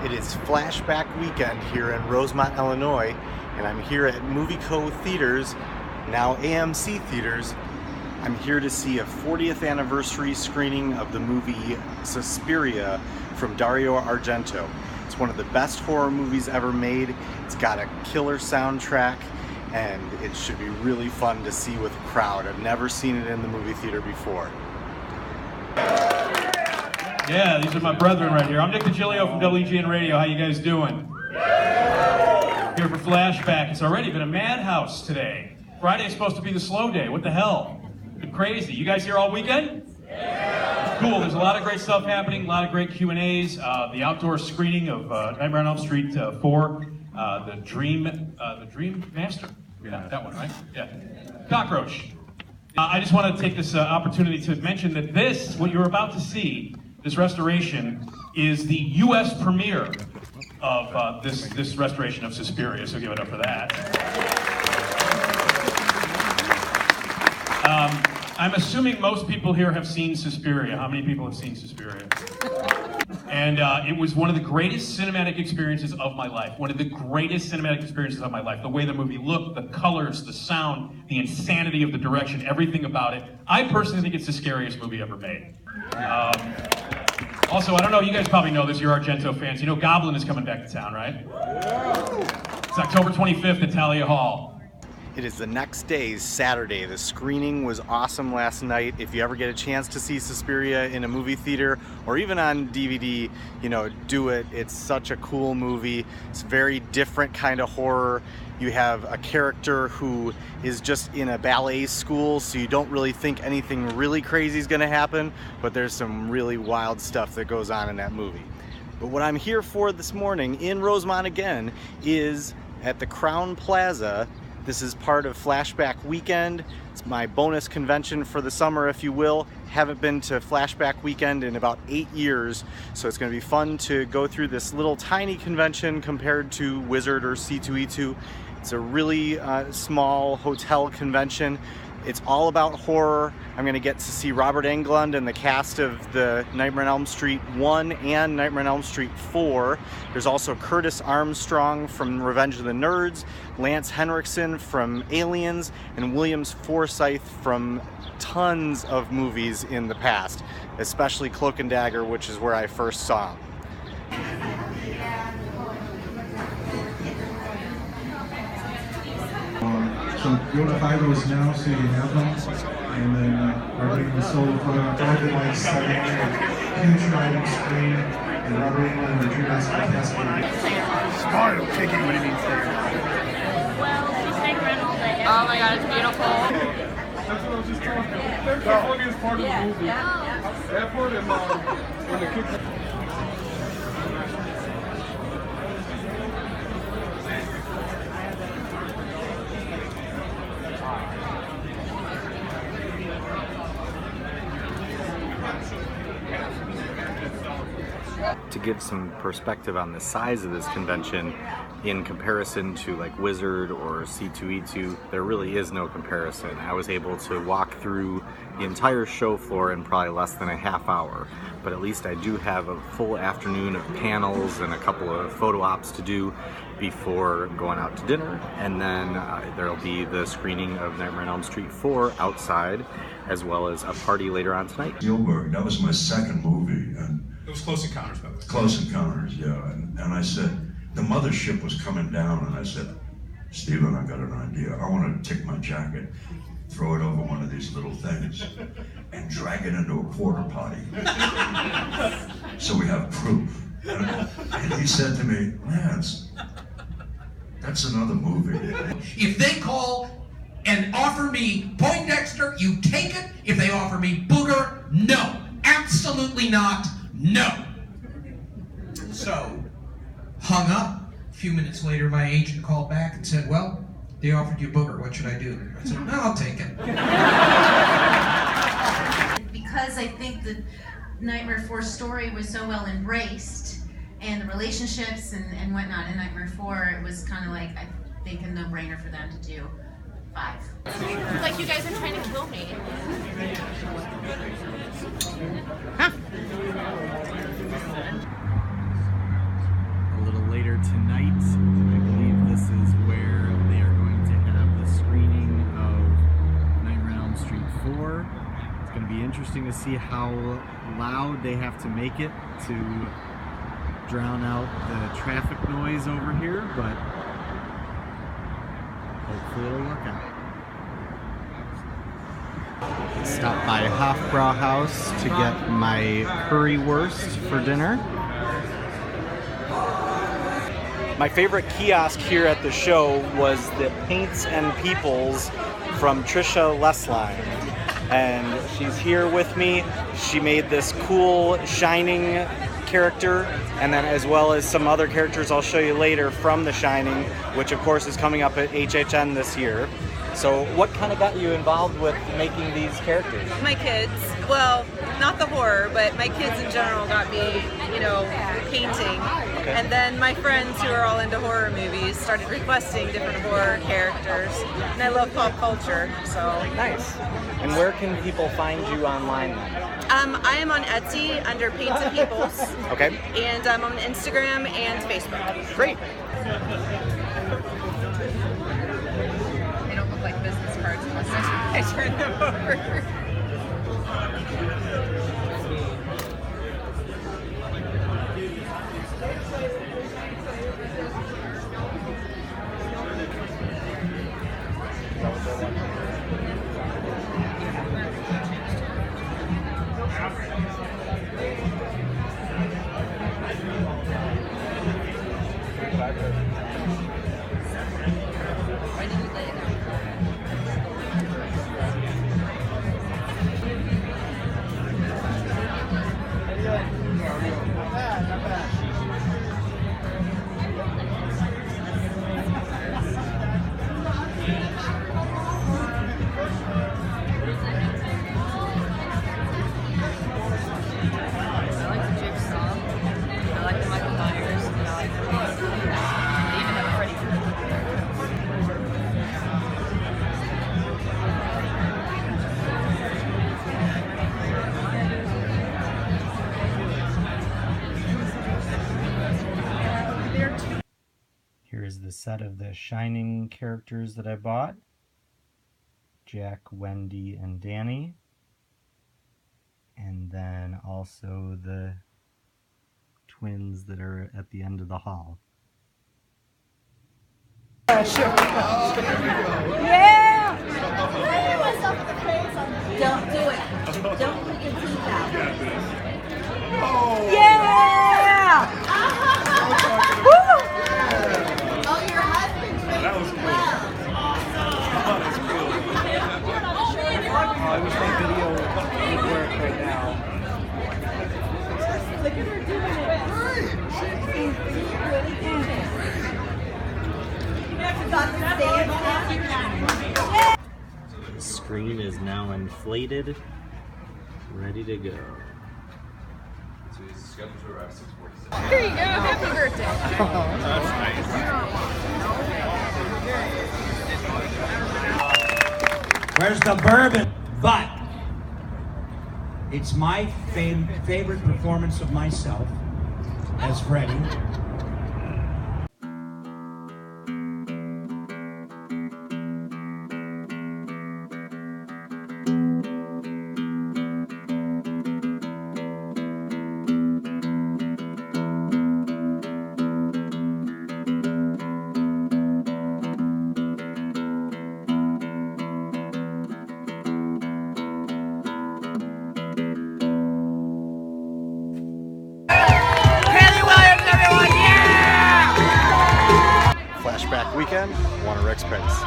It is flashback weekend here in Rosemont, Illinois, and I'm here at Movie Co. Theaters, now AMC Theaters. I'm here to see a 40th anniversary screening of the movie Suspiria from Dario Argento. It's one of the best horror movies ever made. It's got a killer soundtrack, and it should be really fun to see with a crowd. I've never seen it in the movie theater before. Yeah, these are my brethren right here. I'm Nick DiGilio from WGN Radio. How you guys doing? Here for Flashback. It's already been a madhouse today. Friday is supposed to be the slow day. What the hell? Been crazy. You guys here all weekend? Yeah. Cool. There's a lot of great stuff happening. A lot of great Q&As. The outdoor screening of Nightmare on Elm Street 4. The Dream Master. Yeah, that one, right? Yeah. Cockroach. I just want to take this opportunity to mention that what you're about to see, this restoration, is the U.S. premiere of this restoration of Suspiria, so give it up for that. I'm assuming most people here have seen Suspiria. How many people have seen Suspiria? And it was one of the greatest cinematic experiences of my life. One of the greatest cinematic experiences of my life. The way the movie looked, the colors, the sound, the insanity of the direction, everything about it. I personally think it's the scariest movie ever made. Also, I don't know, you guys probably know this, you're Argento fans. You know Goblin is coming back to town, right? It's October 25th at Thalia Hall. It is the next day, Saturday. The screening was awesome last night. If you ever get a chance to see Suspiria in a movie theater or even on DVD, do it. It's such a cool movie. It's a very different kind of horror. You have a character who is just in a ballet school, so you don't really think anything really crazy is going to happen, but there's some really wild stuff that goes on in that movie. But what I'm here for this morning in Rosemont again is at the Crowne Plaza. This is part of Flashback Weekend. It's my bonus convention for the summer, if you will. Haven't been to Flashback Weekend in about 8 years, so it's going to be fun to go through this little tiny convention compared to Wizard or C2E2. It's a really small hotel convention. It's all about horror. I'm going to get to see Robert Englund and the cast of the Nightmare on Elm Street 1 and Nightmare on Elm Street 4. There's also Curtis Armstrong from Revenge of the Nerds, Lance Henriksen from Aliens, and Williams Forsythe from tons of movies in the past, especially Cloak and Dagger, which is where I first saw him. So go to buy those now so you have them, and then we're getting the sold for Golden Light 7, huge riding screen, and Robert Englund, the Dream Master Casper. Smart, piggy. What do you mean, sir? Well, she's staying all day. Oh my god, it's beautiful. That's what I was just talking about. That's the funniest part of the movie. That part and when the kids... To give some perspective on the size of this convention in comparison to like Wizard or C2E2, there really is no comparison. I was able to walk through the entire show floor in probably less than a half hour, but at least I do have a full afternoon of panels and a couple of photo ops to do before going out to dinner, and then there'll be the screening of Nightmare on Elm Street 4 outside, as well as a party later on tonight. Spielberg, that was my second movie, and It was Close Encounters, by the way. Close Encounters, yeah. And I said, the mothership was coming down, and I said, Steven, I got an idea. I want to take my jacket, throw it over one of these little things, and drag it into a porta potty. So we have proof. And he said to me, Lance, that's another movie. If they call and offer me Poindexter, you take it. If they offer me Booger, no. Absolutely not. No. So, hung up. A few minutes later, my agent called back and said, well, they offered you Booger. What should I do? I said, no, I'll take it. Because I think the Nightmare 4 story was so well embraced, and the relationships and whatnot in Nightmare 4, it was kind of like, I think, a no-brainer for them to do 5. It's like you guys are trying to kill me. tonight, I believe this is where they are going to have the screening of Nightmare on Elm Street 4. It's going to be interesting to see how loud they have to make it to drown out the traffic noise over here, but hopefully it'll work out. Stopped by Hofbrauhaus to get my currywurst for dinner. My favorite kiosk here at the show was the Paints and Peoples from Trisha Lesline. And she's here with me. She made this cool Shining character, and then as well as some other characters I'll show you later from The Shining, which of course is coming up at HHN this year. So what kind of got you involved with making these characters? My kids, well, not the horror, but my kids in general got me, you know, painting. Okay. And then my friends who are all into horror movies started requesting different horror characters. And I love pop culture, so. Nice. And where can people find you online then? I am on Etsy under Paints and Peoples. Okay. And I'm on Instagram and Facebook. Great. They don't look like business cards unless I turn them over. Here's the set of the Shining characters that I bought. Jack, Wendy, and Danny. And then also the twins that are at the end of the hall. Yeah! Don't do it. Don't put your teeth out. Yeah! Woo! Oh, your husband trained That was cool. well. That's cool. I wish my video would work right now. Look at her doing it. The screen is now inflated, ready to go. Here you go, happy birthday. That's nice. Where's the bourbon? But it's my favorite performance of myself as Freddy. Flashback weekend, Warner Express.